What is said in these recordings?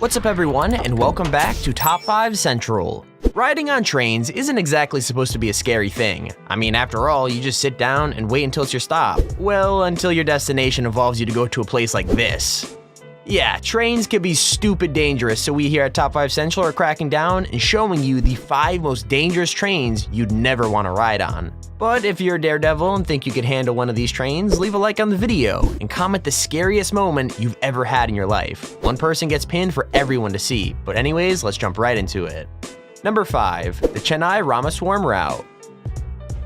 What's up everyone, and welcome back to Top 5 Central. Riding on trains isn't exactly supposed to be a scary thing. I mean, after all, you just sit down and wait until it's your stop. Well, until your destination involves you to go to a place like this. Yeah, trains can be stupid dangerous, so we here at Top 5 Central are cracking down and showing you the 5 most dangerous trains you'd never want to ride on. But if you're a daredevil and think you could handle one of these trains, leave a like on the video and comment the scariest moment you've ever had in your life. One person gets pinned for everyone to see, but anyways, let's jump right into it. Number 5, the Chennai-Ramaswamy route.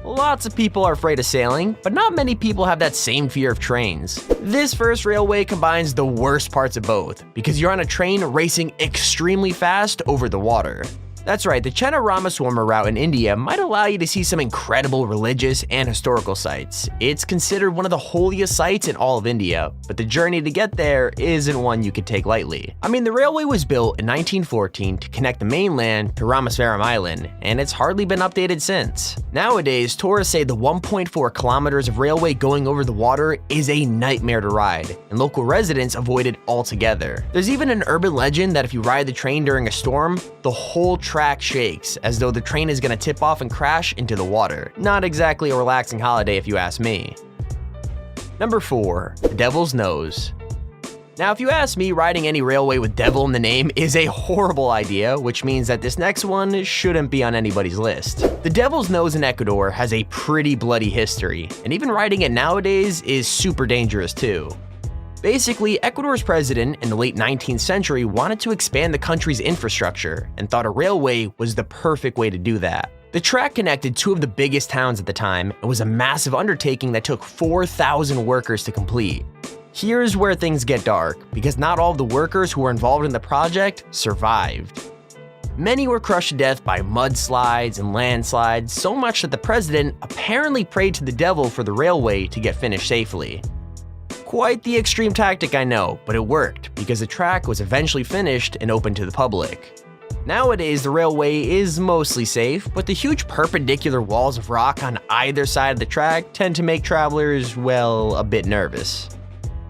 Lots of people are afraid of sailing, but not many people have that same fear of trains. This first railway combines the worst parts of both, because you're on a train racing extremely fast over the water. That's right, the Chennai-Ramaswamy route in India might allow you to see some incredible religious and historical sites. It's considered one of the holiest sites in all of India, but the journey to get there isn't one you can take lightly. I mean, the railway was built in 1914 to connect the mainland to Ramaswaram Island, and it's hardly been updated since. Nowadays, tourists say the 1.4 kilometers of railway going over the water is a nightmare to ride, and local residents avoid it altogether. There's even an urban legend that if you ride the train during a storm, the whole track shakes, as though the train is gonna tip off and crash into the water. Not exactly a relaxing holiday if you ask me. Number 4, the Devil's Nose. Now, if you ask me, riding any railway with devil in the name is a horrible idea, which means that this next one shouldn't be on anybody's list. The Devil's Nose in Ecuador has a pretty bloody history, and even riding it nowadays is super dangerous too. Basically, Ecuador's president in the late 19th century wanted to expand the country's infrastructure and thought a railway was the perfect way to do that. The track connected 2 of the biggest towns at the time and was a massive undertaking that took 4,000 workers to complete. Here's where things get dark, because not all of the workers who were involved in the project survived. Many were crushed to death by mudslides and landslides, so much that the president apparently prayed to the devil for the railway to get finished safely. Quite the extreme tactic, I know, but it worked because the track was eventually finished and open to the public. Nowadays, the railway is mostly safe, but the huge perpendicular walls of rock on either side of the track tend to make travelers, well, a bit nervous.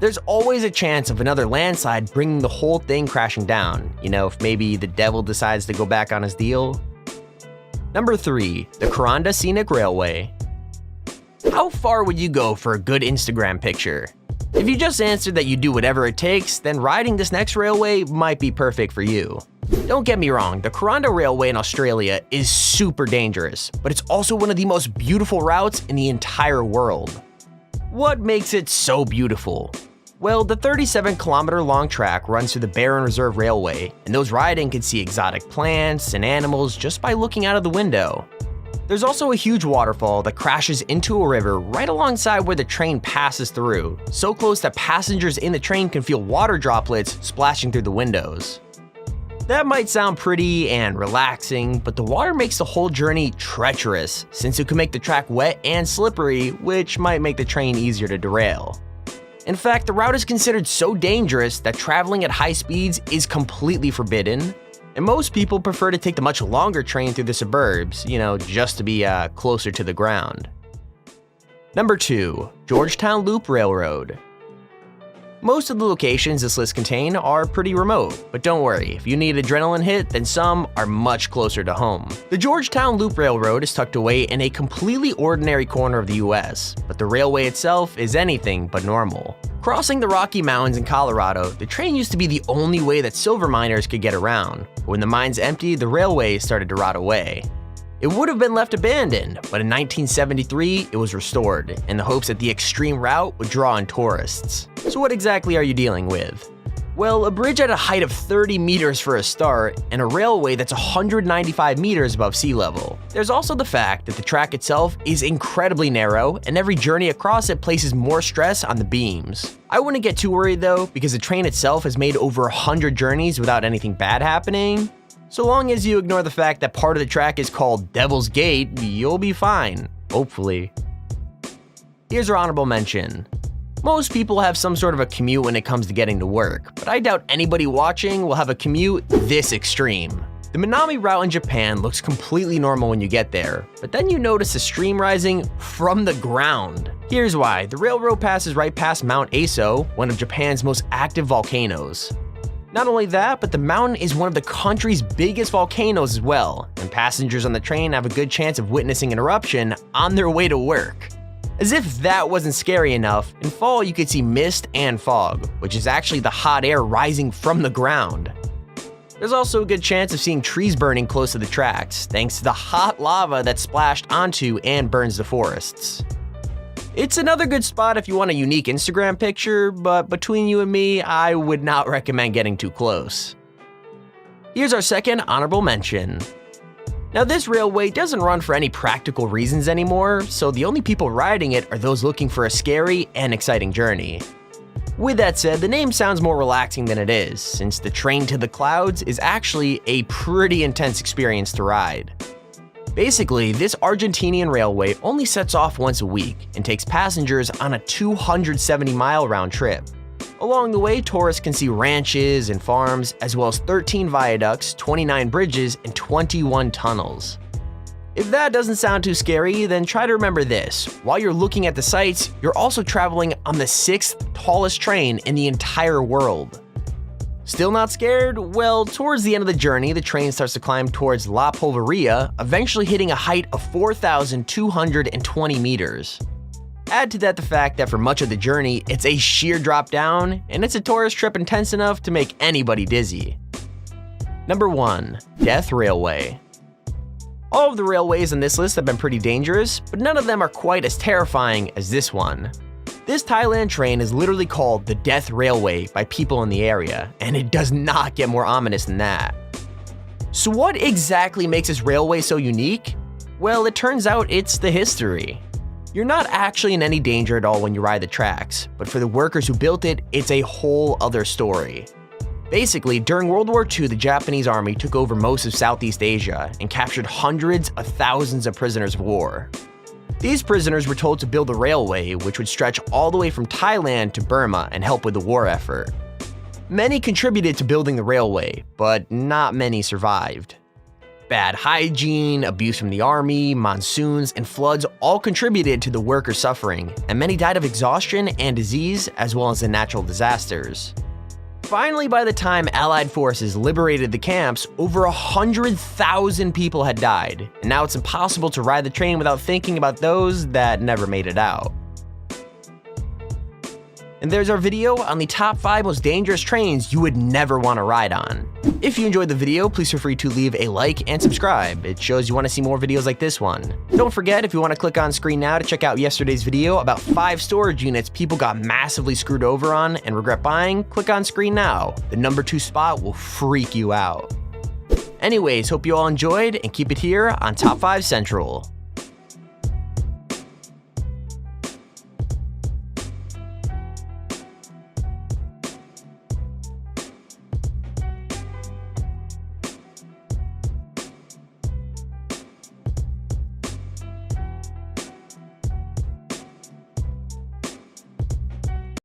There's always a chance of another landslide bringing the whole thing crashing down, you know, if maybe the devil decides to go back on his deal. Number 3, the Kuranda Scenic Railway. How far would you go for a good Instagram picture? If you just answered that you do whatever it takes, then riding this next railway might be perfect for you. Don't get me wrong, the Kuranda Railway in Australia is super dangerous, but it's also one of the most beautiful routes in the entire world. What makes it so beautiful? Well, the 37-kilometer long track runs through the Barren Reserve Railway, and those riding can see exotic plants and animals just by looking out of the window. There's also a huge waterfall that crashes into a river right alongside where the train passes through, so close that passengers in the train can feel water droplets splashing through the windows. That might sound pretty and relaxing, but the water makes the whole journey treacherous, since it can make the track wet and slippery, which might make the train easier to derail. In fact, the route is considered so dangerous that traveling at high speeds is completely forbidden, and most people prefer to take the much longer train through the suburbs, you know, just to be closer to the ground. Number 2, Georgetown Loop Railroad. Most of the locations this list contain are pretty remote, but don't worry, if you need an adrenaline hit, then some are much closer to home. The Georgetown Loop Railroad is tucked away in a completely ordinary corner of the US, but the railway itself is anything but normal. Crossing the Rocky Mountains in Colorado, the train used to be the only way that silver miners could get around. But when the mines emptied, the railway started to rot away. It would have been left abandoned, but in 1973, it was restored, in the hopes that the extreme route would draw in tourists. So what exactly are you dealing with? Well, a bridge at a height of 30 meters for a start, and a railway that's 195 meters above sea level. There's also the fact that the track itself is incredibly narrow, and every journey across it places more stress on the beams. I wouldn't get too worried though, because the train itself has made over 100 journeys without anything bad happening. So long as you ignore the fact that part of the track is called Devil's Gate, you'll be fine, hopefully. Here's our honorable mention. Most people have some sort of a commute when it comes to getting to work, but I doubt anybody watching will have a commute this extreme. The Minami route in Japan looks completely normal when you get there, but then you notice a stream rising from the ground. Here's why. The railroad passes right past Mount Aso, one of Japan's most active volcanoes. Not only that, but the mountain is one of the country's biggest volcanoes as well, and passengers on the train have a good chance of witnessing an eruption on their way to work. As if that wasn't scary enough, in fall you could see mist and fog, which is actually the hot air rising from the ground. There's also a good chance of seeing trees burning close to the tracks, thanks to the hot lava that's splashed onto and burns the forests. It's another good spot if you want a unique Instagram picture, but between you and me, I would not recommend getting too close. Here's our second honorable mention. Now this railway doesn't run for any practical reasons anymore, so the only people riding it are those looking for a scary and exciting journey. With that said, the name sounds more relaxing than it is, since the train to the clouds is actually a pretty intense experience to ride. Basically, this Argentinian railway only sets off once a week and takes passengers on a 270-mile round trip. Along the way, tourists can see ranches and farms, as well as 13 viaducts, 29 bridges, and 21 tunnels. If that doesn't sound too scary, then try to remember this. While you're looking at the sights, you're also traveling on the 6th tallest train in the entire world. Still not scared? Well, towards the end of the journey, the train starts to climb towards La Polvaria, eventually hitting a height of 4,220 meters. Add to that the fact that for much of the journey, it's a sheer drop down, and it's a tourist trip intense enough to make anybody dizzy. Number 1. Death Railway. All of the railways on this list have been pretty dangerous, but none of them are quite as terrifying as this one. This Thailand train is literally called the Death Railway by people in the area, and it does not get more ominous than that. So what exactly makes this railway so unique? Well, it turns out it's the history. You're not actually in any danger at all when you ride the tracks, but for the workers who built it, it's a whole other story. Basically, during World War II, the Japanese army took over most of Southeast Asia and captured hundreds of thousands of prisoners of war. These prisoners were told to build a railway which would stretch all the way from Thailand to Burma and help with the war effort. Many contributed to building the railway, but not many survived. Bad hygiene, abuse from the army, monsoons, and floods all contributed to the workers' suffering, and many died of exhaustion and disease as well as the natural disasters. Finally, by the time Allied forces liberated the camps, over 100,000 people had died, and now it's impossible to ride the train without thinking about those that never made it out. And there's our video on the top 5 most dangerous trains you would never want to ride on. If you enjoyed the video, please feel free to leave a like and subscribe. It shows you want to see more videos like this one. Don't forget, if you want to click on screen now to check out yesterday's video about 5 storage units people got massively screwed over on and regret buying, click on screen now. The number 2 spot will freak you out. Anyways, hope you all enjoyed and keep it here on Top 5 Central.